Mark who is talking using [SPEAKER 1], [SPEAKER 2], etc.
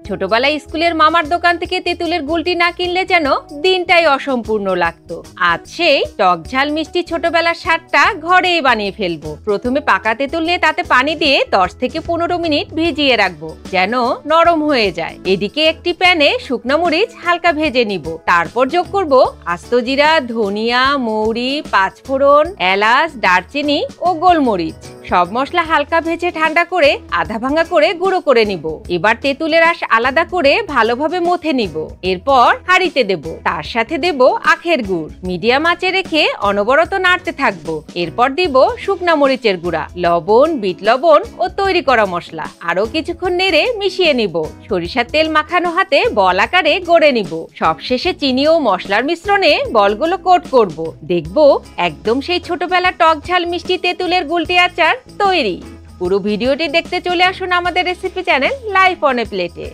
[SPEAKER 1] ছোটবেলায় স্কুলের মামার দোকান থেকে তেঁতুলের গুলটি না কিনলে যেন দিনটাই অসম্পূর্ণ লাগতো। আজ সেই টক ঝাল মিষ্টি ছোটবেলার স্বাদটা ঘরেই বানিয়ে ফেলবো। প্রথমে পাকা তেঁতুল নিয়ে তাতে পানি দিয়ে 10 থেকে 15 মিনিট ভিজিয়ে রাখবো যেন নরম হয়ে যায়। এদিকে একটি প্যানে শুকনো মরিচ হালকা ভেজে নিব। তারপর যোগ করব আস্ত জিরা, ধনিয়া, মৌরি, পাঁচফোড়ন, এলাচ, দারচিনি ও গোলমরিচ। সব মশলা হালকা ভেজে ঠান্ডা করে আধা ভাঙা করে গুঁড়ো করে নিব। এবার তেঁতুলের রস আলাদা করে ভালোভাবে মথে নিব। এরপর হাঁড়িতে দেব, তার সাথে দেব আখের গুড়। মিডিয়াম আঁচে রেখে অনবরত নাড়তে থাকবো। এরপর দিব শুকনা মরিচের গুঁড়া, লবণ, বিট লবণ ও তৈরি করা মশলা। আরো কিছুক্ষণ নেড়ে মিশিয়ে নিব। সরিষার তেল মাখানো হাতে বল আকারে গড়ে নিব। সবশেষে চিনি ও মশলার মিশ্রণে বলগুলো কোট করব। দেখবো একদম সেই ছোটবেলা টক ঝাল মিষ্টি তেঁতুলের গুলটি আচার তৈরি। পুরো ভিডিওটি দেখতে চলে আসুন আমাদের recipe channel life on a প্লেটে।